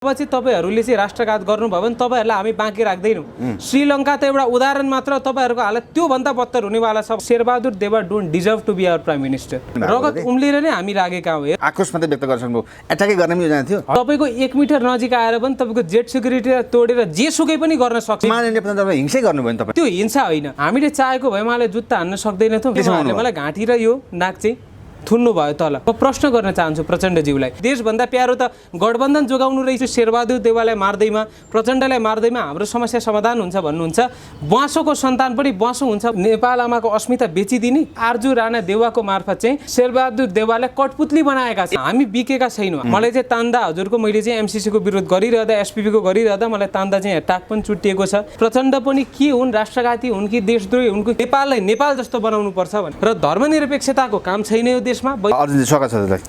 अब चाहिँ तपाईहरुले चाहिँ राष्ट्रघात गर्नुभयो भने तपाईहरुलाई हामी बाँकी राख्दैनौं। श्रीलंका त एउटा उदाहरण मात्र, तपाईहरुको हालत त्यो भन्दा बत्तर हुनेवाला छ। Sher Bahadur Deuba don't deserve to be our prime minister. रगत उम्लेर नै हामी राखेका हौ। आक्रोश मात्रै व्यक्त गर्न सक्नुभयो, एट्याकै गर्ने पनि योजना थियो। तपाईको 1 मिटर नजिक आएर पनि तपाईको जेट सिक्युरिटी तोडेर जे सुकै पनि गर्न सक्छ। माननीय प्रधानमन्त्रीले हिंसै गर्नुभयो नि तपाई। त्यो हिंसा होइन, हामीले चाहेको भए मलाई जुत्ता हान्न सक्दैनथौँ। त्यसैले मलाई घाँटी र यो नाक चाहिँ थुन्नु भयो तल। म प्रश्न गर्न चाहन्छु प्रचण्डज्यूलाई, देशभन्दा प्यारो त गठबन्धन जोगाउनु रहेछ। शेरबहादुर देवालाई मार्दैमा, प्रचण्डलाई मार्दैमा हाम्रो समस्या समाधान हुन्छ भन्नुहुन्छ। ब्वासोको सन्तान पनि ब्वासो हुन्छ। नेपाल आमाको अस्मिता बेचिदिने आर्जु राणा देवाको मार्फत चाहिँ शेरबहादुर देवालाई कठपुतली बनाएका छन्। हामी बिकेका छैनौँ। मलाई चाहिँ तान्दा हजुरको मैले चाहिँ एमसीसी को विरोध गरिरहँदा, एसपीपी को गरिरहँदा मलाई तान्दा चाहिँ टाक पनि चुटिएको छ। प्रचण्ड पनि के हुन्, राष्ट्रघाती हुन् कि देशद्रोही हुन्, नेपाललाई नेपाल जस्तो बनाउनु पर्छ भने र धर्मनिरपेक्षताको काम छैन यो देशमा। अर्जुनजी स्वागत छ हजुरलाई।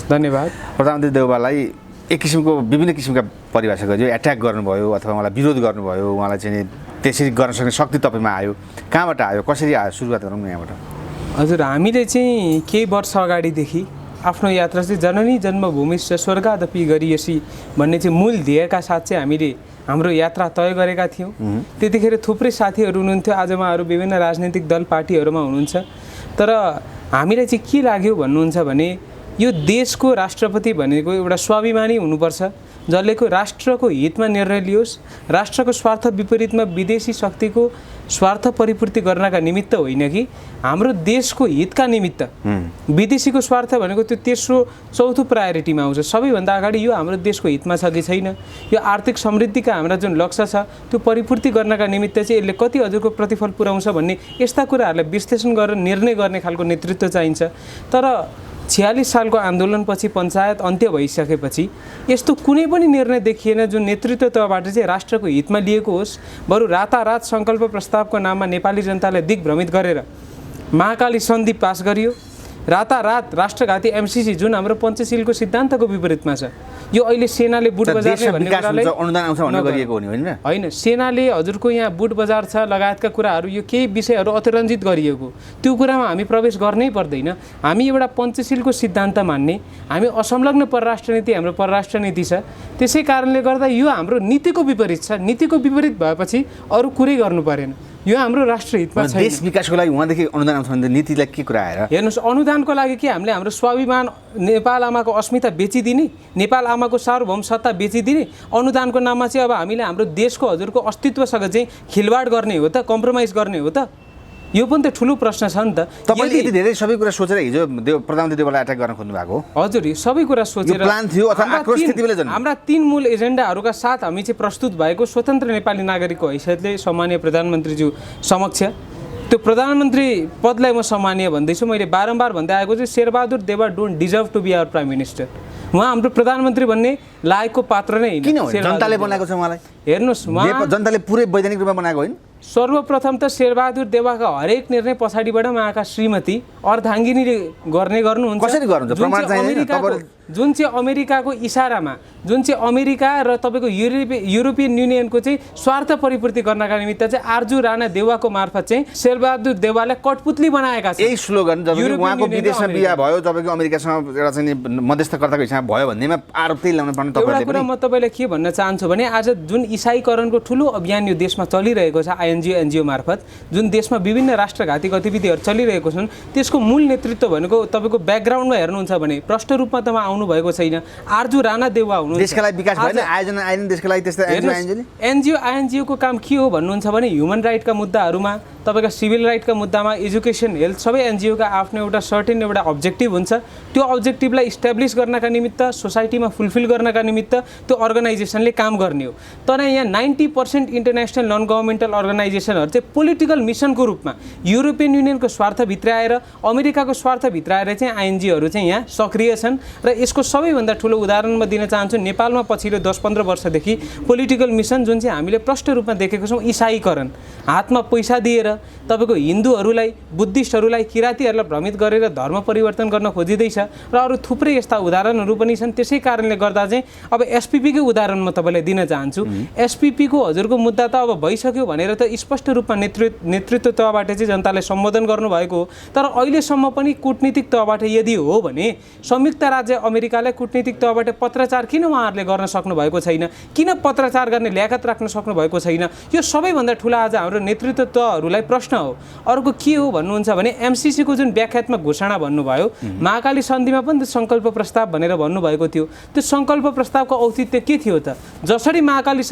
धन्यवाद। प्रधानमन्त्री देउवालाई एक किसिमको विभिन्न किसिमका परिभाषा गरियो, एट्याक गर्नुभयो अथवा उहाँलाई विरोध गर्नुभयो, उहाँलाई चाहिँ त्यसरी गर्न सक्ने शक्ति तपाईमा आयो, कहाँबाट आयो, कसरी आयो, सुरुवात गरौँ न यहाँबाट। हजुर, हामीले चाहिँ केही वर्ष अगाडिदेखि आफ्नो यात्रा चाहिँ जननी जन्मभूमिश्च स्वर्गादपि गरियसी भन्ने चाहिँ मूल ध्येयका साथ चाहिँ हामीले हाम्रो यात्रा तय गरेका थियौँ। त्यतिखेर थुप्रै साथीहरू हुनुहुन्थ्यो, आज उहाँहरू विभिन्न राजनीतिक दल पार्टीहरूमा हुनुहुन्छ। तर हामीलाई चाहिँ के लाग्यो भन्नुहुन्छ भने यो देशको राष्ट्रपति भनेको एउटा स्वाभिमानी हुनुपर्छ, जसले राष्ट्रको हितमा निर्णय लियोस्, राष्ट्रको स्वार्थ विपरीतमा विदेशी शक्तिको स्वार्थ परिपूर्ति गर्नका निमित्त होइन कि हाम्रो देशको हितका निमित्त। विदेशीको स्वार्थ भनेको त्यो तेस्रो चौथो प्रायोरिटीमा आउँछ। सबैभन्दा अगाडि यो हाम्रो देशको हितमा छ कि छैन, यो आर्थिक समृद्धिका हाम्रा जुन लक्ष्य छ त्यो परिपूर्ति गर्नका निमित्त चाहिँ यसले कति हजुरको प्रतिफल पुर्याउँछ भन्ने यस्ता कुराहरूलाई विश्लेषण गरेर निर्णय गर्ने खालको नेतृत्व चाहिन्छ। तर 46 सालको आन्दोलनपछि पञ्चायत अन्त्य भइसकेपछि यस्तो कुनै पनि निर्णय देखिएन जुन नेतृत्व तहबाट चाहिँ राष्ट्रको हितमा लिएको होस्। बरु रातारात सङ्कल्प प्रस्तावको नाममा नेपाली जनतालाई दिग्भ्रमित गरेर महाकाली सन्धि पास गरियो। रातारात राष्ट्रघाती एमसीसी जुन हाम्रो पञ्चशीलको सिद्धान्तको विपरीतमा छ। यो अहिले सेनाले बुट बजार्ने भन्ने कुरालाई अनुदान आउँछ भन्ने गरिएको हो नि, होइन। सेनाले हजुरको यहाँ बुट बजार छ लगायतका कुराहरू, यो केही विषयहरू अतिरञ्जित गरिएको, त्यो कुरामा हामी प्रवेश गर्नै पर्दैन। हामी एउटा पञ्चशीलको सिद्धान्त मान्ने, हामी असंलग्न परराष्ट्र नीति हाम्रो परराष्ट्र नीति छ। त्यसै कारणले गर्दा यो हाम्रो नीतिको विपरीत छ। नीतिको विपरीत भएपछि अरू कुरै गर्नु परेन। यो हाम्रो राष्ट्र हितमा छैन। देश विकासको लागि उहाँदेखि अनुदान आउँछ भने नीतिलाई के कुरा आएर हेर्नुहोस्, अनुदानको लागि के हामीले हाम्रो स्वाभिमान नेपाल आमाको अस्मिता बेचिदिने, नेपाल आमाको सार्वभौम सत्ता बेचिदिने, अनुदानको नाममा चाहिँ अब हामीले हाम्रो देशको हजुरको अस्तित्वसँग चाहिँ खिलवाड गर्ने हो त, कम्प्रोमाइज गर्ने हो त? यो पनि त ठुलो प्रश्न छ नि त। तपाईले यति धेरै सबै कुरा सोचेर हिजो प्रधानमन्त्री देवलाई एट्याक गर्न खोज्नु भएको हो? हजुर, यो सबै कुरा सोचेर प्लान थियो अथवा आक्रोश थियो तिमीले जन्म? हाम्रा 3 मूल एजेन्डाहरूका साथ हामी चाहिँ प्रस्तुत भएको स्वतन्त्र नेपाली नागरिकको हैसियतले सम्माननीय प्रधानमन्त्रीज्यू समक्ष त्यो प्रधानमन्त्री पदलाई म सम्मानीय भन्दैछु। मैले बारम्बार भन्दै आएको चाहिँ Sher Bahadur Deuba don't deserve to be our prime minister. उहाँ हाम्रो प्रधानमन्त्री भन्ने लायकको पात्र नै होइन। किन जनताले बनाएको छ उहाँलाई? हेर्नुहोस्, उहाँ जनताले पुरै वैधानिक रूपमा बनाएको होइन। सर्वप्रथम त शेरबहादुर देवाका हरेक निर्णय पछाडिबाट उहाँका श्रीमती अर्धाङ्गिनीले गर्नुहुन्छ। कसरी गर्नुहुन्छ? प्रमाण चाहिन्छ। जुन चाहिँ अमेरिकाको इसारामा, जुन चाहिँ अमेरिका र तपाईँको युरोपियन युनियनको चाहिँ स्वार्थ परिपूर्ति गर्नका निमित्त चाहिँ आर्जु राणा देवाको मार्फत चाहिँ शेरबहादुर देवालाई कठपुतली बनाएका छन्। यही स्लोगन जब उहाँको विदेशमा बिहा भयो, तपाईँको अमेरिकासँग एउटा चाहिँ मध्यस्थकर्ताको हिसाबमा भयो भन्नेमा आरोप त्यही ल्याउन पर्ने तपाईँले पनि। एउटा कुरा म तपाईँलाई के भन्न चाहन्छु भने आज जुन इसाईकरणको ठुलो अभियान यो देशमा चलिरहेको छ एनजिओ मार्फत, जुन देशमा विभिन्न राष्ट्रघाती गतिविधिहरू चलिरहेको छन्, त्यसको मूल नेतृत्व भनेको तपाईँको ब्याकग्राउन्डमा हेर्नुहुन्छ भने प्रष्ट रूपमा त आउनु भएको छैन। आर्जु राणा देवा हुनुहुन्छ। देशका लागि विकास भएन, आयोजना आएन देशका लागि। त्यस्तै एनजिओको काम के हो भन्नुहुन्छ भने ह्युमन राइटका मुद्दाहरूमा, तपाईँका सिभिल राइटका मुद्दामा, एजुकेसन, हेल्थ, सबै एनजिओका आफ्नो एउटा सर्टेन एउटा अब्जेक्टिभ हुन्छ। त्यो अब्जेक्टिभलाई इस्टाब्लिस गर्नका निमित्त, सोसाइटीमा फुलफिल गर्नका निमित्त त्यो अर्गनाइजेसनले काम गर्ने हो। तर यहाँ 90% इन्टरनेसनल नन गभर्मेन्टल अर्गनाइजेसनहरू चाहिँ पोलिटिकल मिसनको रूपमा युरोपियन युनियनको स्वार्थभित्र आएर, अमेरिकाको स्वार्थभित्र आएर चाहिँ आइएनजीहरू चाहिँ यहाँ सक्रिय छन्। र यसको सबैभन्दा ठुलो उदाहरण म दिन चाहन्छु। नेपालमा पछिल्लो 10-15 वर्षदेखि पोलिटिकल मिसन जुन चाहिँ हामीले प्रष्ट रूपमा देखेको छौँ, इसाईकरण, हातमा पैसा दिएर तपाईँको हिन्दूहरूलाई, बुद्धिस्टहरूलाई, किराँतीहरूलाई भ्रमित गरेर धर्म परिवर्तन गर्न खोजिँदैछ। र अरू थुप्रै यस्ता उदाहरणहरू पनि छन्। त्यसै कारणले गर्दा चाहिँ अब एसपीपीकै उदाहरण म तपाईँलाई दिन चाहन्छु। एसपीपीको हजुरको मुद्दा त अब भइसक्यो भनेर त स्पष्ट रूपमा नेतृत्व तहबाट चाहिँ जनतालाई सम्बोधन गर्नुभएको हो। तर अहिलेसम्म पनि कूटनीतिक तहबाट यदि हो भने संयुक्त राज्य अमेरिकालाई कूटनीतिक तहबाट पत्रचार किन उहाँहरूले गर्न सक्नुभएको छैन, किन पत्रचार गर्ने ल्याकत राख्न सक्नुभएको छैन, यो सबैभन्दा ठुला आज हाम्रो नेतृत्व तहहरूलाई प्रश्न हो। अर्को के हो भन्नुहुन्छ भने एमसिसीको जुन व्याख्यात्मक घोषणा भन्नुभयो, महाकाली सन्धिमा पनि त्यो सङ्कल्प प्रस्ताव भनेर भन्नुभएको थियो। त्यो सङ्कल्प प्रस्तावको औचित्य के थियो त? जसरी महाकाली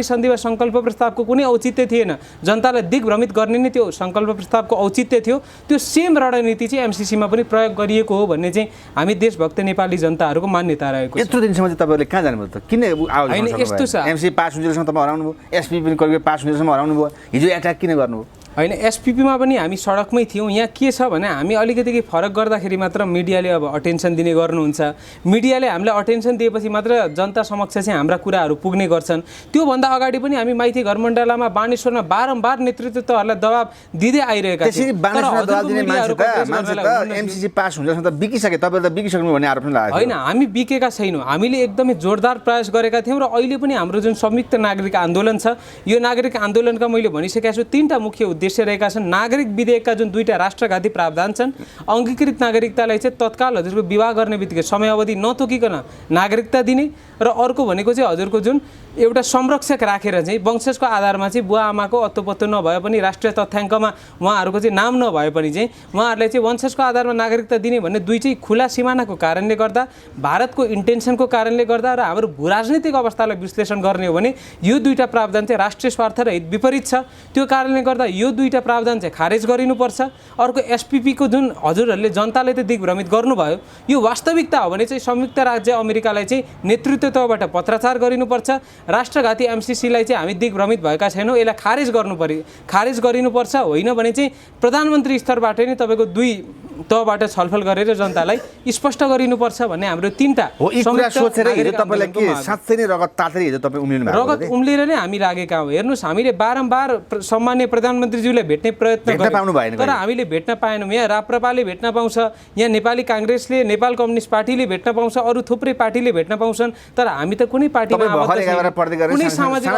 सन्धिमा सङ्कल्प प्रस्तावको कुनै औचित्य थिएन, जनतालाई दिग्भ्रमित गर्ने नै त्यो सङ्कल्प प्रस्तावको औचित्य थियो, त्यो सेम रणनीति चाहिँ एमसिसीमा पनि प्रयोग गरिएको हो भन्ने चाहिँ हामी देशभक्त नेपाली जनताहरूको मान्यता रहेको छ। यत्रो दिनसम्म चाहिँ तपाईँहरूले कहाँ जानुभयो त? किन होइन यस्तो छ, एमसिसी पास हुन्जेलसम्म तपाईँ हराउनु भयो, एसपी पनि कहिले पास हुन्जेलसम्म हराउनु भयो, हिजो एट्याक किन गर्नुभयो? होइन एसपिपीमा पनि हामी सडकमै थियौँ। यहाँ के छ भने हामी अलिकति फरक गर्दाखेरि मात्र मिडियाले अब अटेन्सन दिने गर्नुहुन्छ। मिडियाले हामीलाई अटेन्सन दिएपछि मात्र जनता समक्ष चाहिँ हाम्रा कुराहरू पुग्ने गर्छन्। त्योभन्दा अगाडि पनि हामी माइती घरमण्डलामा बानेश्वरमा बारम्बार नेतृत्वहरूलाई दबाब दिँदै आइरहेका थियौँ। एमसिसी पास हुन्छ त बिकिसके, तपाईँले त बिकिसक्नु भन्ने आरोप लाग्यो। होइन हामी बिकेका छैनौँ, हामीले एकदमै जोरदार प्रयास गरेका थियौँ र अहिले पनि हाम्रो जुन संयुक्त नागरिक आन्दोलन छ, यो नागरिक आन्दोलनका मैले भनिसकेका छु 3टा मुख्य उद्देश्य रहेका छन्। नागरिक विधेयकका जुन 2टा राष्ट्रघाती प्रावधान छन्, अङ्गीकृत नागरिकतालाई चाहिँ तत्काल हजुरको विवाह गर्ने बित्तिकै समयावधि नतोकिकन नागरिकता दिने र अर्को भनेको चाहिँ हजुरको जुन एउटा संरक्षक राखेर चाहिँ वंशजको आधारमा चाहिँ बुवा आमाको अत्तोपत्तो नभए पनि राष्ट्रिय तथ्याङ्कमा उहाँहरूको चाहिँ नाम नभए पनि चाहिँ उहाँहरूलाई चाहिँ वंशजको आधारमा नागरिकता दिने भन्ने दुई चाहिँ खुला सिमानाको कारणले गर्दा, भारतको इन्टेन्सनको कारणले गर्दा र हाम्रो भूराजनीतिक अवस्थालाई विश्लेषण गर्ने हो भने यो 2टा प्रावधान चाहिँ राष्ट्रिय स्वार्थ र हित विपरीत छ। त्यो कारणले गर्दा यो 2टा प्रावधान चाहिँ खारेज गरिनुपर्छ। अर्को एसपिपीको जुन हजुरहरूले जनताले त दिग्भ्रमित गर्नुभयो, यो वास्तविकता हो भने चाहिँ संयुक्त राज्य अमेरिकालाई चाहिँ नेतृत्व तहबाट पत्रचार गरिनुपर्छ। राष्ट्रघाती एमसिसीलाई चाहिँ हामी दिग्भ्रमित भएका छैनौँ, यसलाई खारेज गरिनुपर्छ। होइन भने चाहिँ प्रधानमन्त्री स्तरबाट नै तपाईँको 2 तहबाट छलफल गरेर जनतालाई स्पष्ट गरिनुपर्छ भन्ने हाम्रो 3टा रगत उम्लेर नै हामी लागेका हौँ। हेर्नुहोस् हामीले बारम्बार सम्मान्य प्रधानमन्त्रीज्यूलाई भेट्ने प्रयत्न गऱ्यौँ तर हामीले भेट्न पाएनौँ। यहाँ राप्रपाले भेट्न पाउँछ, यहाँ नेपाली काङ्ग्रेसले, नेपाल कम्युनिस्ट पार्टीले भेट्न पाउँछ, अरू थुप्रै पार्टीले भेट्न पाउँछन्, तर हामी त कुनै पार्टीमा कुनै सामाजिक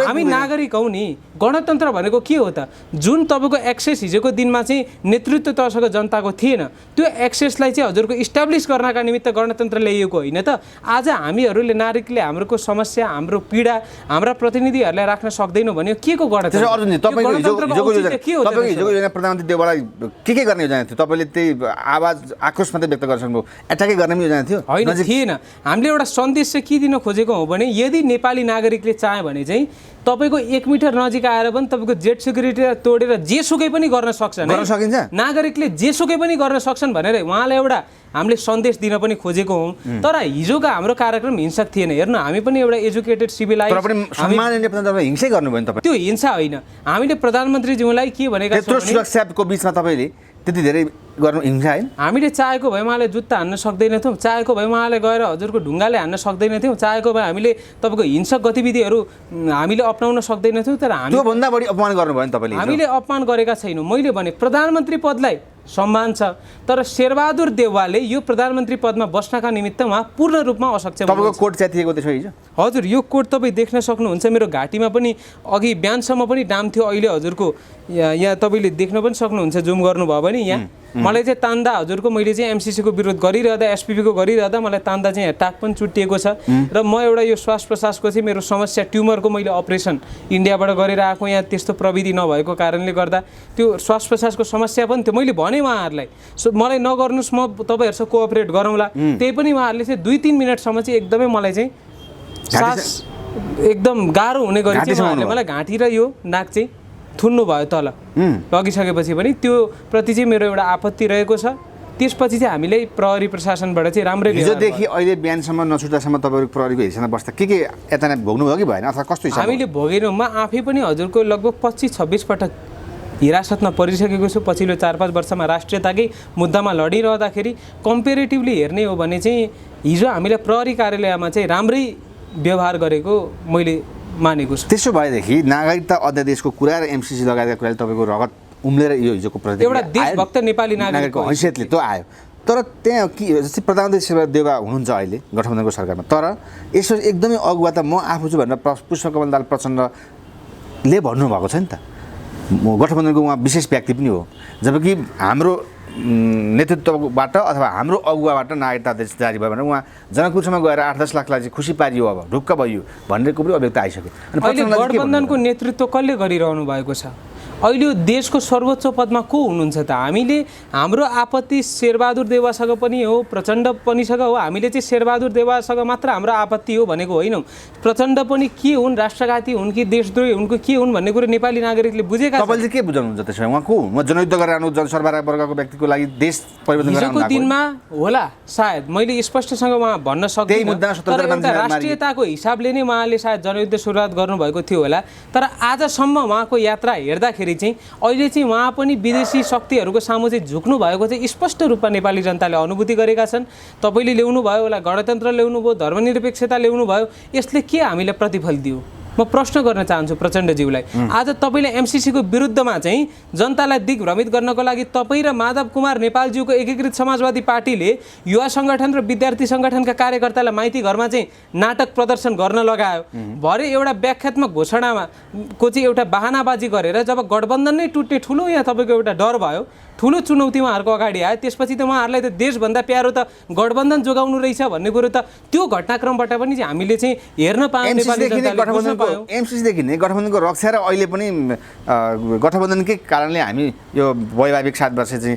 हामी नागरिक हौँ नि। गणतन्त्र भनेको के हो त? जुन तपाईँको एक्सेस हिजोको दिनमा चाहिँ नेतृत्व तहसँग जनताको थिएन, त्यो एक्सेसलाई चाहिँ हजुरको इस्टाब्लिस गर्नका निमित्त गणतन्त्र ल्याइएको होइन त। आज हामीहरूले नागरिकले हाम्रो समस्या, हाम्रो पीडा, हाम्रा प्रतिनिधिहरूलाई राख्न सक्दैनौँ भने के को गणतन्त्र? प्रधानमन्त्री देउवालाई के गर्ने योजना थियो? तपाईँले त्यही आवाज आक्रोश मात्रै व्यक्त गर्न सक्नुभयो, एट्याकै गर्ने योजना थियो? होइन थिएन। हामीले एउटा सन्देश चाहिँ के दिन खोजेको हो भने यदि नेपाली नागरिकले चाह्यो भने चाहिँ तपाईँको 1 मिटर नजिक आएर पनि तपाईँको जेट सिक्युरिटी तोडेर जेसुकै पनि गर्न सक्छन्, गर्न सकिन्छ। नागरिकले जेसुकै पनि गर्न सक्छन् भनेर उहाँलाई एउटा हामीले सन्देश दिन पनि खोजेको हौँ। तर हिजोको हाम्रो कार्यक्रम हिंसक थिएन। हेर्नु हामी पनि एउटा एजुकेटेड सिभिलाइज हिंसै गर्नुभयो नि तपाईँ। त्यो हिंसा होइन। हामीले प्रधानमन्त्रीज्यूलाई के भनेका छौँ, सुरक्षाको बिचमा तपाईँले त्यति धेरै गर्नु हिंसा होइन। हामीले चाहेको भए उहाँलाई जुत्ता हान्न सक्दैनथ्यौँ, चाहेको भए उहाँलाई गएर हजुरको ढुङ्गाले हान्न सक्दैनथ्यौँ, चाहेको भए हामीले तपाईँको हिंसक गतिविधिहरू हामीले अपनाउन सक्दैनथ्यौँ। तर त्योभन्दा बढी अपमान गर्नुभयो नि तपाईँले। हामीले अपमान गरेका छैनौँ। मैले भने प्रधानमन्त्री पदलाई सम्मान छ, तर शेरबहादुर देउवाले यो प्रधानमन्त्री पदमा बस्नका निमित्त उहाँ पूर्ण रूपमा असक्षम। तपाईँको कोट च्यातिएको त्यसो हिजो? हजुर यो कोट तपाईँ देख्न सक्नुहुन्छ। मेरो घाँटीमा पनि अघि बिहानसम्म पनि नाम थियो, अहिले हजुरको यहाँ तपाईँले देख्न पनि सक्नुहुन्छ जुम गर्नुभयो भने। यहाँ मलाई चाहिँ तान्दा हजुरको मैले चाहिँ एमसिसीको विरोध गरिरहँदा, एसपिपीको गरिरहँदा मलाई तान्दा चाहिँ यहाँ टाक पनि चुट्टिएको छ। र म एउटा यो श्वास प्रश्वासको चाहिँ मेरो समस्या ट्युमरको मैले अपरेसन इन्डियाबाट गरेर आएको, यहाँ त्यस्तो प्रविधि नभएको कारणले गर्दा त्यो श्वास प्रश्वासको समस्या पनि थियो। मैले भने उहाँहरूलाई मलाई नगर्नुहोस्, म तपाईँहरूसँग कोअपरेट गरौँला। त्यही पनि उहाँहरूले चाहिँ 2-3 मिनटसम्म चाहिँ एकदमै मलाई चाहिँ सास एकदम गाह्रो हुने गरी चाहिँ उहाँहरूले मलाई घाँटी र यो नाक चाहिँ थुन्नु भयो तल लगिसकेपछि पनि त्यो प्रति चाहिँ मेरो एउटा आपत्ति रहेको छ। त्यसपछि चाहिँ हामीले प्रहरी प्रशासनबाट चाहिँ राम्रै हिजोदेखि अहिले बिहानसम्म नछुट्दासम्म तपाईँहरू प्रहरीको हिसाबमा बस्दा के यातना भोग्नुभयो कि भएन अथवा कस्तो हिसाब? हामीले भोगेनौँ। म आफै पनि हजुरको लगभग 25-26 पटक हिरासतमा परिसकेको छु। पछिल्लो 4-5 वर्षमा राष्ट्रियताकै मुद्दामा लडिरहँदाखेरि कम्पेरेटिभली हेर्ने हो भने चाहिँ हिजो हामीले प्रहरी कार्यालयमा चाहिँ राम्रै व्यवहार गरेको मैले मानेको छु। त्यसो भएदेखि नागरिकता अध्यादेशको कुरा र एमसिसी लगायतका कुराले तपाईँको रगत उम्लेर यो हिजोको प्रतिक्रिया एउटा देशभक्त नेपाली नागरिकको हैसियतले त्यो आयो। तर त्यहाँ के जस्तै प्रधानमन्त्री शेरबहादुर देउवा हुनुहुन्छ अहिले गठबन्धनको सरकारमा, तर यसो एकदमै अगुवा त म आफू छु भनेर पुष्पकमल दाहाल प्रचण्ड ले भन्नुभएको छ नि त, गठबन्धनको उहाँ विशेष व्यक्ति पनि हो, जबकि हाम्रो नेतृत्वबाट अथवा हाम्रो अगुवाबाट नागरिकता जारी भयो भने उहाँ जनकपुरसम्म गएर 8-10 लाखलाई चाहिँ खुसी पारियो, अब ढुक्क भयो भनेको पनि अभिव्यक्ति आइसक्यो। अहिले गठबन्धनको नेतृत्व कसले गरिरहनु भएको छ? अहिले यो देशको सर्वोच्च पदमा को हुनुहुन्छ त? हामीले हाम्रो आपत्ति शेरबहादुर देउवासँग पनि हो, प्रचण्ड पनिसँग हो। हामीले चाहिँ शेरबहादुर देउवासँग मात्र हाम्रो आपत्ति हो भनेको होइनौँ। प्रचण्ड पनि के हुन्, राष्ट्रघाती हुन् कि देशद्रोही हुन् कि के हुन् भन्ने कुरो नेपाली नागरिकले बुझेका छन्। तपाईँले के बुझाउनुहुन्छ त्यसमा? उहाँ को हुन्? म जनयुद्ध गरेर आउनु जनसरबराह वर्गको व्यक्तिको लागि देश परिवर्तन गरेर आउनु दिनमा होला सायद, मैले स्पष्टसँग उहाँ भन्न सक्दिनँ। तर एउटा राष्ट्रियताको हिसाबले नै उहाँले सायद जनयुद्ध सुरुवात गर्नुभएको थियो होला। तर आजसम्म उहाँको यात्रा हेर्दाखेरि चाहिँ अहिले चाहिँ उहाँ पनि विदेशी शक्तिहरूको सामु चाहिँ झुक्नु भएको चाहिँ स्पष्ट रूपमा नेपाली जनताले अनुभूति गरेका छन्। तपाईँले ल्याउनु भयो होला, गणतन्त्र ल्याउनु भयो, धर्मनिरपेक्षता ल्याउनु भयो, यसले के हामीलाई प्रतिफल दियो? म प्रश्न गर्न चाहन्छु प्रचण्डज्यूलाई। आज तपाईँले एमसिसीको विरुद्धमा चाहिँ जनतालाई दिग्भ्रमित गर्नको लागि तपाईँ र माधव कुमार नेपालज्यूको एकीकृत समाजवादी पार्टीले युवा सङ्गठन र विद्यार्थी सङ्गठनका कार्यकर्तालाई माइती घरमा चाहिँ नाटक प्रदर्शन गर्न लगायो। भरे एउटा व्याख्यात्मक घोषणामा को चाहिँ एउटा बहानाबाजी गरेर जब गठबन्धन नै टुट्ने ठुलो यहाँ तपाईँको एउटा डर भयो, ठुलो चुनौती उहाँहरूको अगाडि आयो, त्यसपछि त उहाँहरूलाई त देशभन्दा प्यारो त गठबन्धन जोगाउनु रहेछ भन्ने कुरो त त्यो घटनाक्रमबाट पनि चाहिँ हामीले चाहिँ हेर्न पायौँ। एमसिसीदेखि नै गठबन्धनको रक्षा र अहिले पनि गठबन्धनकै कारणले हामी यो वैवाहिक 7 वर्ष चाहिँ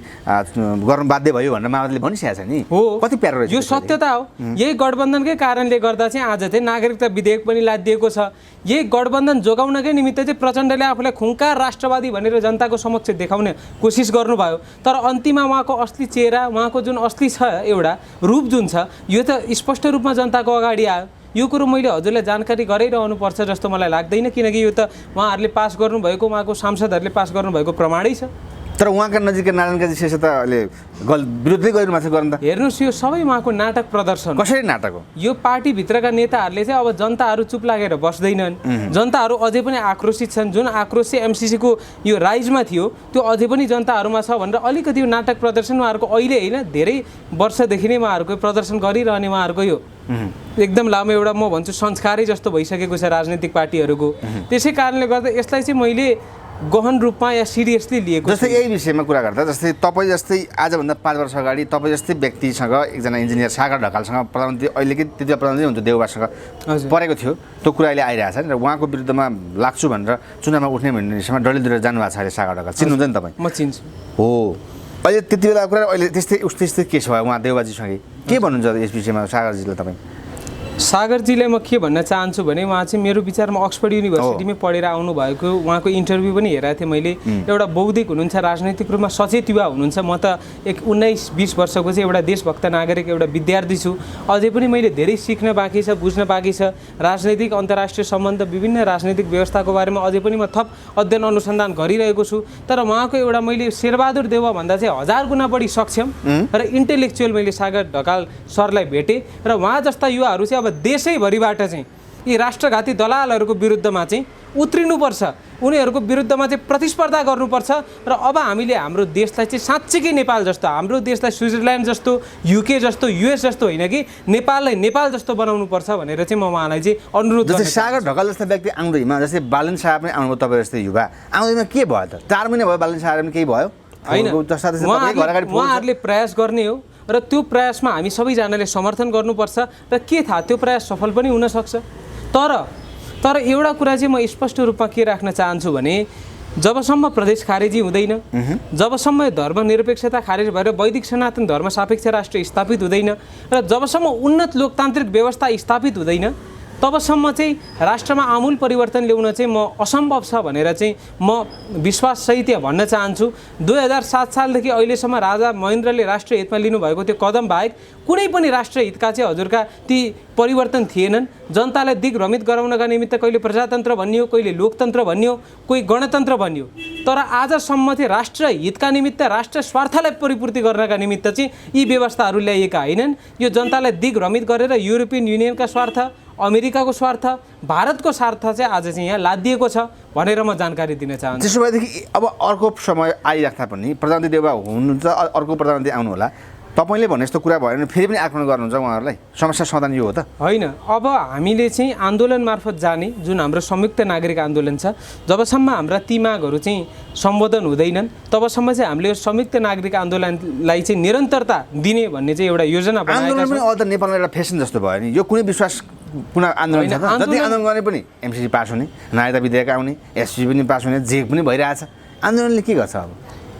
गर्न बाध्य भयो भनेर माओवादीले भनिसकेको छ नि। हो, कति प्यारो रहेछ, यो सत्यता हो। यही गठबन्धनकै कारणले गर्दा चाहिँ आज चाहिँ नागरिकता विधेयक पनि लादिएको छ। यही गठबन्धन जोगाउनकै निमित्त चाहिँ प्रचण्डले आफूलाई खुङ्कार राष्ट्रवादी भनेर जनताको समक्ष देखाउने कोसिस गर्नुभयो। तर अन्तिममा उहाँको असली चेहरा, उहाँको जुन असली छ एउटा रूप जुन छ, यो त स्पष्ट रूपमा जनताको अगाडि आयो। यो कुरो मैले हजुरलाई जानकारी गराइरहनुपर्छ जस्तो मलाई लाग्दैन, किनकि यो त उहाँहरूले पास गर्नुभएको, उहाँको सांसदहरूले पास गर्नुभएको प्रमाणै छ। तर उहाँका नजिकै नारायण काजी शेष त अहिले विरुद्धै गरिनु भएको छ गर्न त। हेर्नुहोस्, यो सबै उहाँको नाटक प्रदर्शन। कसरी नाटक हो? यो पार्टीभित्रका नेताहरूले चाहिँ अब जनताहरू चुप लागेर बस्दैनन्, जनताहरू अझै पनि आक्रोशित छन्। जुन आक्रोश चाहिँ एमसिसीको यो राइजमा थियो त्यो अझै पनि जनताहरूमा छ भनेर अलिकति यो नाटक प्रदर्शन उहाँहरूको अहिले होइन धेरै वर्षदेखि नै उहाँहरूको प्रदर्शन गरिरहने उहाँहरूको यो एकदम लामो एउटा म भन्छु संस्कारै जस्तो भइसकेको छ राजनीतिक पार्टीहरूको। त्यसै कारणले गर्दा यसलाई चाहिँ मैले गहन रूपमा या सिरियसली लिएको। जस्तै यही विषयमा कुरा गर्दा जस्तै तपाईँ जस्तै आजभन्दा 5 वर्ष अगाडि तपाईँ जस्तै व्यक्तिसँग एकजना इन्जिनियर सागर ढकालसँग प्रधानमन्त्री अहिलेकै तृतीय प्रधानमन्त्री हुन्छ देउवासँग परेको थियो, त्यो कुरा अहिले आइरहेको छ र उहाँको विरुद्धमा लाग्छु भनेर चुनावमा उठ्ने भन्ने विषयमा डलिँदै जानुभएको छ अहिले सागर ढकाल। चिन्नुहुन्छ नि तपाईँ? म चिन्छु। हो, अहिले त्यति बेला कुरा अहिले त्यस्तै उस्तै केस भयो उहाँ देउवाजीसँगै। के भन्नुहुन्छ यस विषयमा सागरजीलाई तपाईँ? सागरजीलाई म के भन्न चाहन्छु भने उहाँ चाहिँ मेरो विचारमा अक्सफोर्ड युनिभर्सिटीमै पढेर आउनुभएको, उहाँको इन्टरभ्यू पनि हेरेको थिएँ मैले। एउटा बौद्धिक हुनुहुन्छ, राजनैतिक रूपमा सचेत युवा हुनुहुन्छ। म त 19-20 वर्षको चाहिँ एउटा देशभक्त नागरिक, एउटा विद्यार्थी छु। अझै पनि मैले धेरै सिक्न बाँकी छ, बुझ्न बाँकी छ। राजनैतिक अन्तर्राष्ट्रिय सम्बन्ध, विभिन्न राजनैतिक व्यवस्थाको बारेमा अझै पनि म थप अध्ययन अनुसन्धान गरिरहेको छु। तर उहाँको एउटा मैले शेरबहादुर देउवाभन्दा चाहिँ 1000 गुणा बढी सक्षम र इन्टेलेक्चुअल मैले सागर ढकाल सरलाई भेटेँ र उहाँ जस्ता युवाहरू चाहिँ अब देशैभरिबाट चाहिँ यी राष्ट्रघाती दलालहरूको विरुद्धमा चाहिँ उत्रिनुपर्छ, उनीहरूको विरुद्धमा चाहिँ प्रतिस्पर्धा गर्नुपर्छ। र अब हामीले हाम्रो देशलाई चाहिँ साँच्चीकै नेपाल जस्तो, हाम्रो देशलाई स्विजरल्यान्ड जस्तो, युके जस्तो, युएस जस्तो होइन कि नेपाललाई नेपाल जस्तो बनाउनुपर्छ भनेर चाहिँ म उहाँलाई चाहिँ अनुरोध गर्छु। जस्तै सागर ढकाल जस्ता व्यक्ति आउँदैमा, जस्तै बालन शाह पनि आउनुभयो तपाईँ जस्तै युवा आउँदैमा के भयो त? 4 महिना भयो बालन शाह पनि केही भयो होइन? उहाँहरूले प्रयास गर्ने हो र त्यो प्रयासमा हामी सबैजनाले समर्थन गर्नुपर्छ र के थाहा त्यो प्रयास सफल पनि हुनसक्छ। तर एउटा कुरा चाहिँ म स्पष्ट रूपमा के राख्न चाहन्छु भने जबसम्म प्रदेश खारेजी हुँदैन, जबसम्म धर्मनिरपेक्षता खारेज भएर वैदिक सनातन धर्म सापेक्ष राष्ट्र स्थापित हुँदैन र जबसम्म उन्नत लोकतान्त्रिक व्यवस्था स्थापित हुँदैन, तबसम्म चाहिँ राष्ट्रमा आमूल परिवर्तन ल्याउन चाहिँ म असम्भव छ भनेर चाहिँ म विश्वाससहित भन्न चाहन्छु। 2007 सालदेखि अहिलेसम्म राजा महेन्द्रले राष्ट्रिय हितमा लिनुभएको त्यो कदम बाहेक कुनै पनि राष्ट्रिय हितका चाहिँ हजुरका ती परिवर्तन थिएनन्। जनतालाई दिग्भ्रमित गराउनका निमित्त कहिले प्रजातन्त्र भनियो, कहिले लोकतन्त्र भनियो, कोही गणतन्त्र भनियो। तर आजसम्म चाहिँ राष्ट्र हितका निमित्त, राष्ट्र स्वार्थलाई परिपूर्ति गर्नका निमित्त चाहिँ यी व्यवस्थाहरू ल्याइएका होइनन्। यो जनतालाई दिग्भ्रमित गरेर युरोपियन युनियनका स्वार्थ, अमेरिकाको स्वार्थ, भारतको स्वार्थ चाहिँ आज चाहिँ यहाँ लादिएको छ भनेर म जानकारी दिन चाहन्छु। त्यसो भएदेखि अब अर्को समय आइराख्दा पनि प्रधानमन्त्री देउवा हुनुहुन्छ, अर्को प्रधानमन्त्री आउनु होला, तपाईँले भने जस्तो कुरा भयो भने फेरि पनि आक्रमण गर्नुहुन्छ उहाँहरूलाई? समस्या समाधान यो हो त होइन। अब हामीले चाहिँ आन्दोलन मार्फत जाने जुन हाम्रो संयुक्त नागरिक आन्दोलन छ, जबसम्म हाम्रा ती मागहरू चाहिँ सम्बोधन हुँदैनन् तबसम्म चाहिँ हामीले यो संयुक्त नागरिक आन्दोलनलाई चाहिँ निरन्तरता दिने भन्ने चाहिँ एउटा योजना बनाएका आन्दोलन पनि छौँ। अब त नेपालमा एउटा फेसन जस्तो भयो नि, यो कुनै विश्वास पुनः आन्दोलन छ त? जति आन्दोलन गर्ने पनि एमसिसी पास हुने, नागरिकता विधेयक आउने, एससी पनि पास हुने, जे पनि भइरहेछ। आन्दोलनले के गर्छ अब?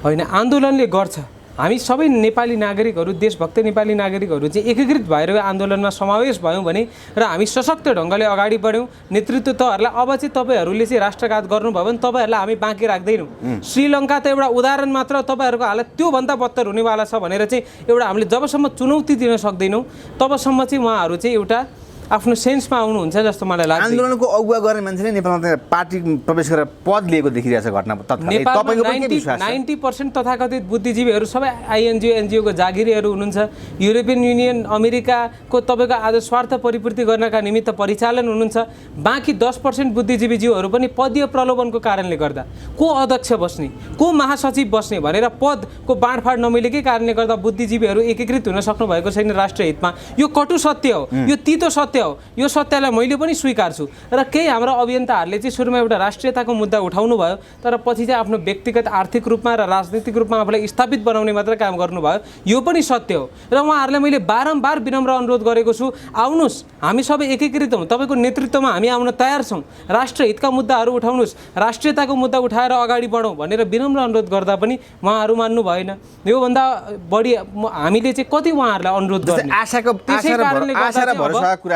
होइन, आन्दोलनले गर्छ। हामी सबै नेपाली नागरिकहरू, देशभक्त नेपाली नागरिकहरू चाहिँ एकीकृत भएर आन्दोलनमा समावेश भयौँ भने र हामी सशक्त ढङ्गले अगाडि बढ्यौँ, नेतृत्व तहहरूलाई अब चाहिँ तपाईँहरूले चाहिँ राष्ट्रघात गर्नुभयो भने तपाईँहरूलाई हामी बाँकी राख्दैनौँ। श्रीलङ्का त एउटा उदाहरण मात्र, तपाईँहरूको हालत त्योभन्दा बत्तर हुनेवाला छ भनेर चाहिँ एउटा हामीले जबसम्म चुनौती दिन सक्दैनौँ तबसम्म चाहिँ उहाँहरू चाहिँ एउटा आफ्नो सेन्समा आउनुहुन्छ जस्तो मलाई लाग्छ। आन्दोलनको अगुवा गर्ने मान्छेले नेपालमा पार्टी प्रवेश गरेर पद लिएको देखिरहेछ घटना तत्कालै। तपाईँको पनि के विश्वास छ? 90% तथाकथित बुद्धिजीवीहरू सबै आइएनजिओ एनजिओको जागिरीहरू हुनुहुन्छ। युरोपियन युनियन, अमेरिकाको तपाईँको आज स्वार्थ परिपूर्ति गर्नका निमित्त परिचालन हुनुहुन्छ। बाँकी 10% बुद्धिजीवीज्यूहरू पनि पदीय प्रलोभनको कारणले गर्दा को अध्यक्ष बस्ने, को महासचिव बस्ने भनेर पदको बाँडफाँड नमिलेकै कारणले गर्दा बुद्धिजीवीहरू एकीकृत हुन सक्नु भएको छैन राष्ट्रिय हितमा। यो कटु सत्य हो, यो तितो सत्य हो। यो सत्यलाई मैले पनि स्वीकार्छु। र केही हाम्रो अभियन्ताहरूले चाहिँ सुरुमा एउटा राष्ट्रियताको मुद्दा उठाउनु भयो, तर पछि चाहिँ आफ्नो व्यक्तिगत आर्थिक रूपमा र राजनीतिक रूपमा आफूलाई स्थापित बनाउने मात्र काम गर्नुभयो। यो पनि सत्य हो। र उहाँहरूलाई मैले बारम्बार विनम्र अनुरोध गरेको छु, आउनुहोस् हामी सबै एकीकृत हौँ, तपाईँको नेतृत्वमा हामी आउन तयार छौँ, राष्ट्रिय हितका मुद्दाहरू उठाउनुहोस्, राष्ट्रियताको मुद्दा उठाएर अगाडि बढौँ भनेर विनम्र अनुरोध गर्दा पनि उहाँहरू मान्नु भएन। योभन्दा बढी हामीले चाहिँ कति उहाँहरूलाई अनुरोध गर्ने?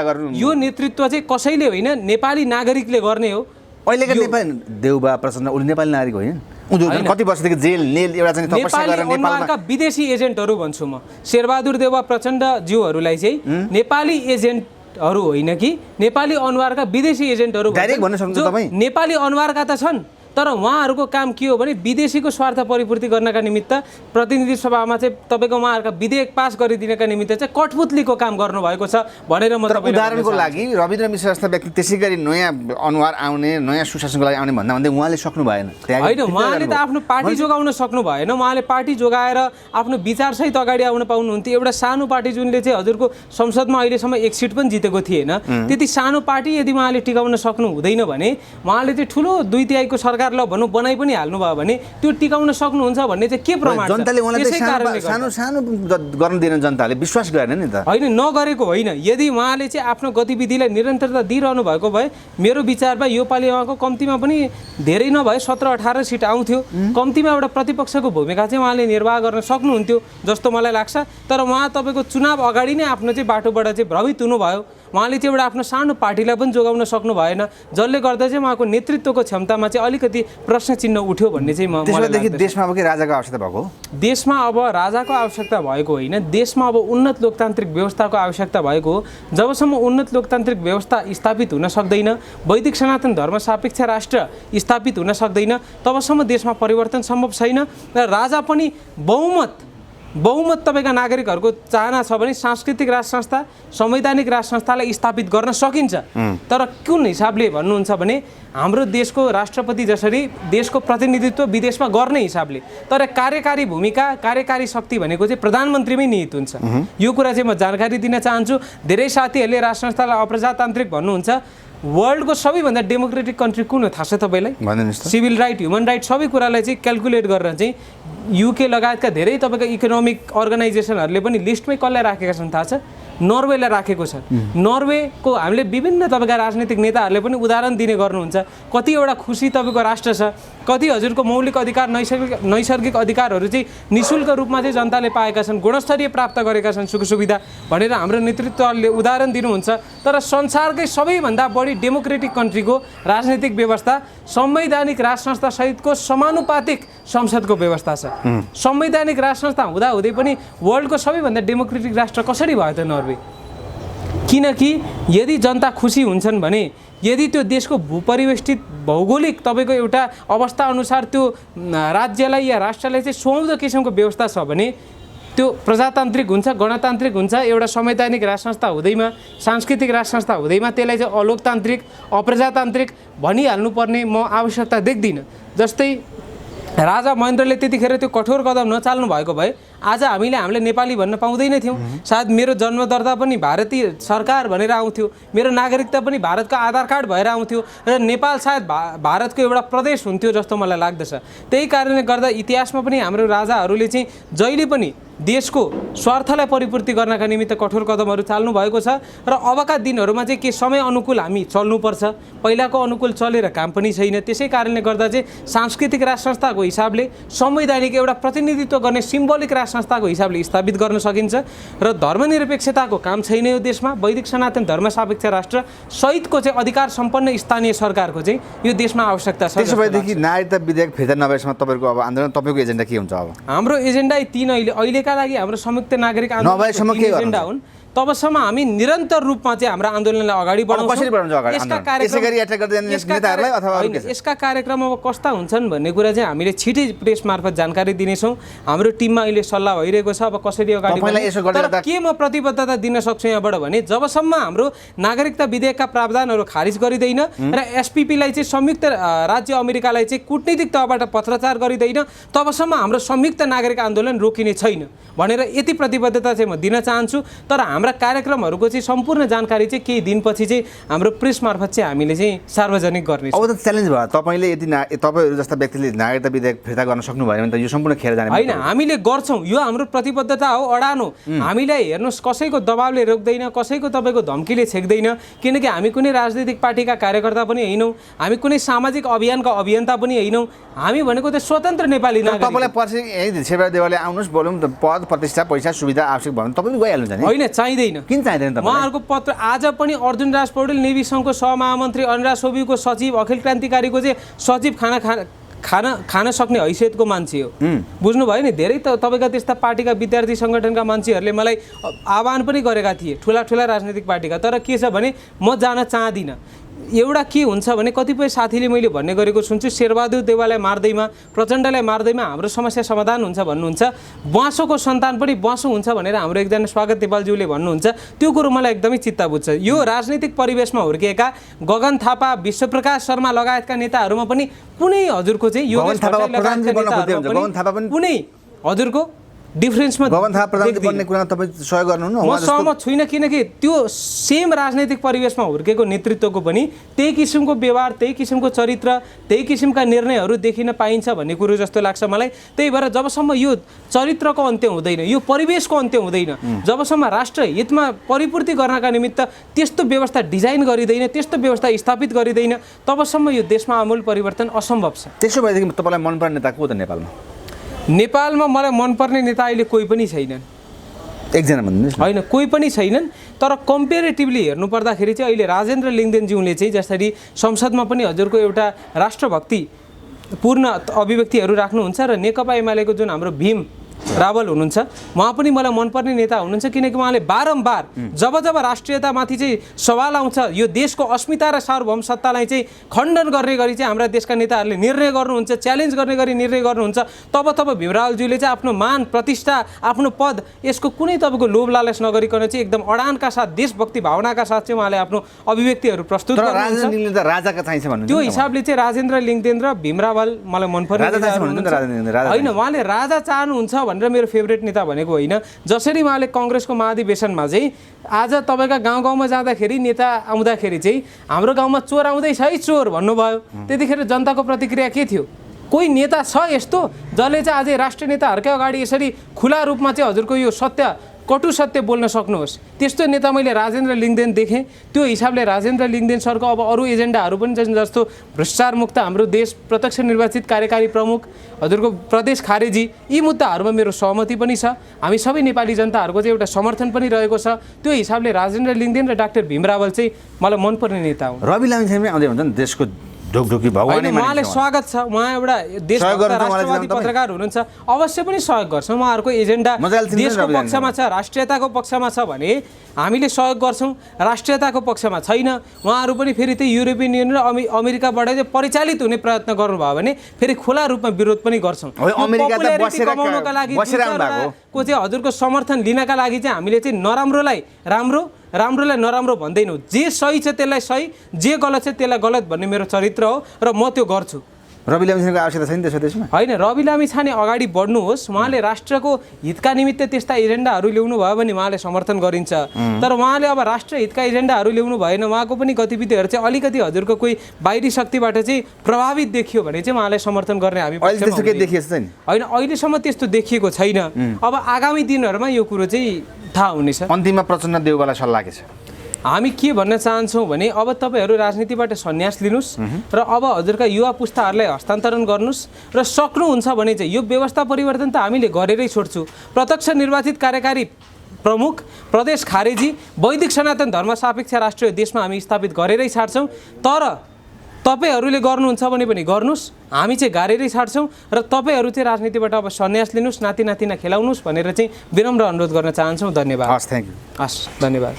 यो नेतृत्व चाहिँ कसैले होइन, नेपाली नागरिकले गर्ने हो। अहिलेका नेपाली देउबा प्रचण्ड उनी नेपाली नागरिक होइन? उनीहरू कति वर्षदेखि जेल नेल एउटा चाहिँ तपस्या गरेर नेपालका विदेशी एजेन्टहरू भन्छु म। शेरबहादुर देउबा प्रचण्ड ज्यूहरूलाई चाहिँ नेपाली एजेन्टहरू होइन कि नेपाली अनुहारका विदेशी एजेन्टहरू डाइरेक्ट भन्न सक्नुहुन्छ तपाईँ? नेपाली अनुहारका त छन्, तर उहाँहरूको काम के हो भने विदेशीको स्वार्थ परिपूर्ति गर्नका निमित्त प्रतिनिधि सभामा चाहिँ तपाईँको उहाँहरूका विधेयक पास गरिदिनका निमित्त चाहिँ कठपुतलीको काम गर्नुभएको छ भनेर म तपाईँलाई उदाहरणको लागि रविन्द्र मिश्र जस्ता व्यक्ति त्यसै गरी नयाँ अनुहार आउने, नयाँ सुशासनको लागि आउने भन्दा भन्दै उहाँले सक्नु भएन। होइन, उहाँले त आफ्नो पार्टी जोगाउन सक्नु भएन। उहाँले पार्टी जोगाएर आफ्नो विचारसहित अगाडि आउन पाउनुहुन्थ्यो। एउटा सानो पार्टी जुनले चाहिँ हजुरको संसदमा अहिलेसम्म 1 सिट पनि जितेको थिएन, त्यति सानो पार्टी यदि उहाँले टिकाउन सक्नु हुँदैन भने उहाँले चाहिँ ठुलो 2/3 सरकार ल भनौँ बनाइ पनि हाल्नुभयो भने त्यो टिकाउन सक्नुहुन्छ भन्ने चाहिँ के प्रमाण छ? जनताले उहाँलाई सानो सानो गर्न दिएन, जनताले विश्वास गरेन नि त। होइन, नगरेको होइन। यदि उहाँले चाहिँ आफ्नो गतिविधिलाई निरन्तरता दिइरहनु भएको भए मेरो विचारमा योपालि उहाँको कम्तीमा पनि धेरै नभए 17-18 सिट आउँथ्यो। कम्तीमा एउटा प्रतिपक्षको भूमिका चाहिँ उहाँले निर्वाह गर्न सक्नुहुन्थ्यो जस्तो मलाई लाग्छ। तर उहाँ तपाईँको चुनाव अगाडि नै आफ्नो चाहिँ बाटोबाट चाहिँ भ्रमित हुनुभयो। उहाँले चाहिँ एउटा आफ्नो सानो पार्टीलाई पनि जोगाउन सक्नु भएन, जसले गर्दा चाहिँ उहाँको नेतृत्वको क्षमतामा चाहिँ अलिकति प्रश्न चिन्ह उठ्यो भन्ने चाहिँ त्यसैदेखि देशमा अब के राजाको आवश्यकता भएको? देशमा अब राजाको आवश्यकता भएको होइन, देशमा अब उन्नत लोकतान्त्रिक व्यवस्थाको आवश्यकता भएको हो। जबसम्म उन्नत लोकतान्त्रिक व्यवस्था स्थापित हुन सक्दैन, वैदिक सनातन धर्म सापेक्ष राष्ट्र स्थापित हुन सक्दैन, तबसम्म देशमा परिवर्तन सम्भव छैन। र राजा पनि बहुमत तपाईँका नागरिकहरूको चाहना छ भने सांस्कृतिक राज संस्था, संवैधानिक राज संस्थालाई स्थापित गर्न सकिन्छ। तर कुन हिसाबले भन्नुहुन्छ भने हाम्रो देशको राष्ट्रपति जसरी देशको प्रतिनिधित्व विदेशमा गर्ने हिसाबले, तर कार्यकारी भूमिका, कार्यकारी शक्ति भनेको चाहिँ प्रधानमन्त्रीमै निहित हुन्छ। यो कुरा चाहिँ म जानकारी दिन चाहन्छु। धेरै साथीहरूले राज संस्थालाई अप्रजातान्त्रिक भन्नुहुन्छ। वर्ल्डको सबैभन्दा डेमोक्रेटिक कन्ट्री कुन हो थाहा छ तपाईँलाई? सिभिल राइट, ह्युमन राइट सबै कुरालाई चाहिँ क्यालकुलेट गरेर चाहिँ युके लगायतका धेरै तपाईँको इकोनोमिक अर्गनाइजेसनहरूले पनि लिस्टमै कसलाई राखेका छन् थाहा छ? नर्वेलाई राखेको छ। नर्वेको हामीले विभिन्न तपाईँका राजनीतिक नेताहरूले पनि उदाहरण दिने गर्नुहुन्छ। कति एउटा खुसी तपाईँको राष्ट्र छ, कति हजुरको मौलिक अधिकार, नैसर्गिक अधिकारहरू चाहिँ निःशुल्क रूपमा चाहिँ जनताले पाएका छन्, गुणस्तरीय प्राप्त गरेका छन्, सुख सुविधा भनेर हाम्रो नेतृत्वले उदाहरण दिनुहुन्छ। तर संसारकै सबैभन्दा बढी डेमोक्रेटिक कन्ट्रीको राजनीतिक व्यवस्था संवैधानिक राज संस्था सहितको समानुपातिक संसदको व्यवस्था छ। संवैधानिक राज संस्था हुँदाहुँदै पनि वर्ल्डको सबैभन्दा डेमोक्रेटिक राष्ट्र कसरी भयो त नर्वे? किनकि यदि जनता खुसी हुन्छन् भने, यदि त्यो देशको भूपरिवेष्टित भौगोलिक तपाईँको एउटा अवस्था अनुसार त्यो राज्यलाई या राष्ट्रलाई चाहिँ सुहाउँदो किसिमको व्यवस्था छ भने त्यो प्रजातान्त्रिक हुन्छ, गणतान्त्रिक हुन्छ। एउटा संवैधानिक राज संस्था हुँदैमा, सांस्कृतिक राज संस्था हुँदैमा त्यसलाई चाहिँ अलोकतान्त्रिक, अप्रजातान्त्रिक भनिहाल्नुपर्ने म आवश्यकता देख्दिनँ। जस्तै राजा महेन्द्रले त्यतिखेर त्यो कठोर कदम नचाल्नु भएको भए आज हामीले नेपाली भन्न पाउँदैन थियौँ। सायद मेरो जन्म दर्ता पनि भारतीय सरकार भनेर आउँथ्यो, मेरो नागरिकता पनि भारतको आधार कार्ड भएर आउँथ्यो र नेपाल सायद भारतको एउटा प्रदेश हुन्थ्यो जस्तो मलाई लाग्दछ। त्यही कारणले गर्दा इतिहासमा पनि हाम्रो राजाहरूले चाहिँ जहिले पनि देशको स्वार्थलाई परिपूर्ति गर्नका निमित्त कठोर कदमहरू चाल्नु भएको छ र अबका दिनहरूमा चाहिँ के समय अनुकूल हामी चल्नुपर्छ। पहिलाको अनुकूल चलेर काम पनि छैन। त्यसै कारणले गर्दा चाहिँ सांस्कृतिक राज संस्थाको हिसाबले संवैधानिक एउटा प्रतिनिधित्व गर्ने सिम्बोलिक राज संस्थाको हिसाबले स्थापित गर्न सकिन्छ र धर्मनिरपेक्षताको काम छैन यो देशमा। वैदिक सनातन धर्मसापेक्ष राष्ट्र सहितको चाहिँ अधिकार सम्पन्न स्थानीय सरकारको चाहिँ यो देशमा आवश्यकता छ। त्यसो भएदेखि नागरिकता विधेयक फिर्ता नभएसम्म तपाईँको अब आन्दोलन तपाईँको एजेन्डा के हुन्छ? अब हाम्रो एजेन्डा तीन अहिलेका लागि हाम्रो संयुक्त नागरिक नभएसम्म के एजेन्डा हुन्। तबसम्म हामी निरन्तर रूपमा चाहिँ हाम्रो आन्दोलनलाई अगाडि बढाउँछौँ। यसका कार्यक्रम अब कस्ता हुन्छन् भन्ने कुरा चाहिँ हामीले छिटै प्रेस मार्फत जानकारी दिनेछौँ। हाम्रो टिममा अहिले सल्लाह भइरहेको छ अब कसरी अगाडि बढ्ने। के म प्रतिबद्धता दिन सक्छु यहाँबाट भने जबसम्म हाम्रो नागरिकता विधेयकका प्रावधानहरू खारिज गरिँदैन र एसपिपीलाई चाहिँ संयुक्त राज्य अमेरिकालाई चाहिँ कूटनीतिक तहबाट पत्राचार गरिँदैन तबसम्म हाम्रो संयुक्त नागरिक आन्दोलन रोकिने छैन भनेर यति प्रतिबद्धता चाहिँ म दिन चाहन्छु। तर हाम्रा कार्यक्रमहरूको चाहिँ सम्पूर्ण जानकारी चाहिँ केही दिनपछि चाहिँ हाम्रो प्रेस मार्फत चाहिँ हामीले चाहिँ सार्वजनिक गर्ने। अब त च्यालेन्ज भयो तपाईँले यदि तपाईँहरू जस्ता व्यक्तिले नागरिकता विधेयक फिर्ता गर्न सक्नु भयो भने त यो सम्पूर्ण खेर जाने होइन। हामीले गर्छौँ, यो हाम्रो प्रतिबद्धता हो, अडान हो। हामीलाई हेर्नुहोस् कसैको दबावले रोक्दैन, कसैको तपाईँको धम्कीले छेक्दैन, किनकि हामी कुनै राजनीतिक पार्टीका कार्यकर्ता पनि होइनौँ, हामी कुनै सामाजिक अभियानका अभियन्ता पनि होइनौँ। हामी भनेको त स्वतन्त्र नेपाली नागरिक। तपाईँलाई पछि यही शेरबहादुर देवालले आउनुहोस् बोलौँ पद प्रतिष्ठा पैसा सुविधा आवश्यक भयो भने तपाईँ पनि गइहाल्नुहुन्छ नि? होइन, चाहिँदैन। किन चाहिँदैन? उहाँहरूको पत्र आज पनि अर्जुन राज पौडेल नेभी सङ्घको सहमहामन्त्री, अनुराग सोबीको सचिव, अखिल क्रान्तिकारीको चाहिँ सचिव खान सक्ने हैसियतको मान्छे हो। बुझ्नुभयो नि? धेरै त तपाईँका त्यस्ता पार्टीका विद्यार्थी सङ्गठनका मान्छेहरूले मलाई आह्वान पनि गरेका थिए, ठुला ठुला राजनीतिक पार्टीका। तर के छ भने म जान चाहदिनँ। एउटा के हुन्छ भने कतिपय साथीले मैले भन्ने गरेको सुन्छु शेरबहादुर देवाललाई मार्दैमा, प्रचण्डलाई मार्दैमा हाम्रो समस्या समाधान हुन्छ भन्नुहुन्छ। ब्वाँसोको सन्तान पनि ब्वाँसो हुन्छ भनेर हाम्रो एकजना स्वागत नेपालज्यूले भन्नुहुन्छ। त्यो कुरो मलाई एकदमै चित्त बुझ्छ। यो राजनीतिक परिवेशमा हुर्किएका गगन थापा, विश्वप्रकाश शर्मा लगायतका नेताहरूमा पनि कुनै हजुरको चाहिँ यो कुनै हजुरको डिफरेन्समा गगन थापा प्रधानमन्त्री बन्ने कुरा तपाईँ सहयोग गर्नुहुन्न? म सहमत छुइनँ, किनकि त्यो सेम राजनैतिक परिवेशमा हुर्केको नेतृत्वको पनि त्यही किसिमको व्यवहार, त्यही किसिमको चरित्र, त्यही किसिमका निर्णयहरू देखिन पाइन्छ भन्ने कुरो जस्तो लाग्छ मलाई। त्यही भएर जबसम्म यो चरित्रको अन्त्य हुँदैन, यो परिवेशको अन्त्य हुँदैन, जबसम्म राष्ट्र हितमा परिपूर्ति गर्नका निमित्त त्यस्तो व्यवस्था डिजाइन गरिँदैन, त्यस्तो व्यवस्था स्थापित गरिँदैन, तबसम्म यो देशमा आमूल परिवर्तन असम्भव छ। त्यसो भएदेखि तपाईँलाई मनपर्ने नेता को त नेपालमा? नेपालमा मलाई मनपर्ने नेता अहिले कोही पनि छैनन्। एकजना भन्नुहोस्। होइन, कोही पनि छैनन्। तर कम्पेरेटिभली हेर्नु पर्दाखेरि चाहिँ अहिले राजेन्द्र लिङ्गदेनज्यूले चाहिँ जसरी संसदमा पनि हजुरको एउटा राष्ट्रभक्ति पूर्ण अभिव्यक्तिहरू राख्नुहुन्छ र नेकपा एमालेको जुन हाम्रो भीम रावल हुनुहुन्छ उहाँ पनि मलाई मनपर्ने नेता हुनुहुन्छ, किनकि उहाँले बारम्बार जब राष्ट्रियतामाथि चाहिँ सवाल आउँछ, यो देशको अस्मिता र सार्वभौम सत्तालाई चाहिँ खण्डन गर्ने गरी चाहिँ हाम्रा देशका नेताहरूले निर्णय गर्नुहुन्छ, च्यालेन्ज गर्ने गरी निर्णय गर्नुहुन्छ, तब भीम रावलज्यूले चाहिँ आफ्नो मान, प्रतिष्ठा, आफ्नो पद यसको कुनै तपाईँको लोभ लालच नगरिकन चाहिँ एकदम अडानका साथ, देशभक्ति भावनाका साथ चाहिँ उहाँले आफ्नो अभिव्यक्तिहरू प्रस्तुत गर्नुहुन्छ। राजाका चाहिन्छ भन्नु त्यो हिसाबले चाहिँ राजेन्द्र लिङ्गदेन र भीम रावल मलाई मनपर्ने होइन। उहाँले राजा चाहनुहुन्छ भनेर मेरो फेभरेट नेता भनेको होइन। जसरी उहाँले कङ्ग्रेसको महाधिवेशनमा चाहिँ आज तपाईँका गाउँ गाउँमा जाँदाखेरि नेता आउँदाखेरि चाहिँ हाम्रो गाउँमा चोर आउँदैछ है चोर भन्नुभयो, त्यतिखेर जनताको प्रतिक्रिया के थियो? कोही नेता छ यस्तो जसले चाहिँ अझै राष्ट्रिय नेताहरूकै अगाडि यसरी खुला रूपमा चाहिँ हजुरको यो कटु सत्य बोल्न सक्नुहोस्? त्यस्तो नेता मैले राजेन्द्र लिङ्गदेन देखेँ। त्यो हिसाबले राजेन्द्र लिङ्गदेन सरको अब अरू एजेन्डाहरू पनि जस्तो भ्रष्टाचार मुक्त हाम्रो देश, प्रत्यक्ष निर्वाचित कार्यकारी प्रमुख, हजुरको प्रदेश खारेजी, यी मुद्दाहरूमा मेरो सहमति पनि छ। हामी सबै नेपाली जनताहरूको चाहिँ एउटा समर्थन पनि रहेको छ। त्यो हिसाबले राजेन्द्र लिङ्गदेन र डाक्टर भीम रावल चाहिँ मलाई मनपर्ने नेता हुन्। रवि लामिछाने आउँदै हुन्छ नि देशको ढोकढोकी भगवान, उहाँले स्वागत छ। उहाँ एउटा देशभक्त राष्ट्रवादी पत्रकार हुनुहुन्छ, अवश्य पनि सहयोग गर्छौँ। उहाँहरूको एजेन्डा देशको पक्षमा छ, राष्ट्रियताको पक्षमा छ भने हामीले सहयोग गर्छौँ। राष्ट्रियताको पक्षमा छैन, उहाँहरू पनि फेरि त्यही युरोपियन युनियन र अमेरिकाबाट चाहिँ परिचालित हुने प्रयत्न गर्नुभयो भने फेरि खुला रूपमा विरोध पनि गर्छौँ। कमाउनका लागि को चाहिँ हजुरको समर्थन लिनका लागि चाहिँ हामीले चाहिँ नराम्रोलाई राम्रो, राम्रोलाई नराम्रो भन्दैनौँ। जे सही छ त्यसलाई सही, जे गलत छ त्यसलाई गलत भन्ने मेरो चरित्र हो र म त्यो गर्छु। रवि लामिछानेको आवश्यकता छैन त्यसो त्यसमा होइन रवि लामिछाने अगाडि बढ्नुहोस्, उहाँले राष्ट्रको हितका निमित्त त्यस्ता एजेन्डाहरू ल्याउनु भयो भने उहाँले समर्थन गरिन्छ। तर उहाँले अब राष्ट्र हितका एजेन्डाहरू ल्याउनु भएन, उहाँको पनि गतिविधिहरू चाहिँ अलिकति हजुरको कोही बाहिरी शक्तिबाट चाहिँ प्रभावित देखियो भने चाहिँ उहाँलाई समर्थन गर्ने हामी अहिले त्यस्तो केही देखिएको छैन। होइन अहिलेसम्म त्यस्तो देखिएको छैन। अब आगामी दिनहरूमा यो कुरो चाहिँ थाहा हुनेछ। अन्तिममा प्रचण्ड देउवालाई सल्लाह के छ? हामी के भन्न चाहन्छौँ भने अब तपाईँहरू राजनीतिबाट सन्यास लिनुहोस् र अब हजुरका युवा पुस्ताहरूलाई हस्तान्तरण गर्नुहोस् र सक्नुहुन्छ भने चाहिँ यो व्यवस्था परिवर्तन त हामीले गरेरै छोड्छु। प्रत्यक्ष निर्वाचित कार्यकारी प्रमुख, प्रदेश खारेजी, वैदिक सनातन धर्म सापेक्ष राष्ट्रिय देशमा हामी स्थापित गरेरै छाड्छौँ। तर तपाईँहरूले गर्नुहुन्छ भने पनि गर्नुहोस्, हामी चाहिँ गाडेरै छाड्छौँ र तपाईँहरू चाहिँ राजनीतिबाट अब सन्यास लिनुहोस्, नाति नातिना खेलाउनुहोस् भनेर चाहिँ विनम्र अनुरोध गर्न चाहन्छौँ। धन्यवाद। हस्, थ्याङ्क यू। हस्, धन्यवाद।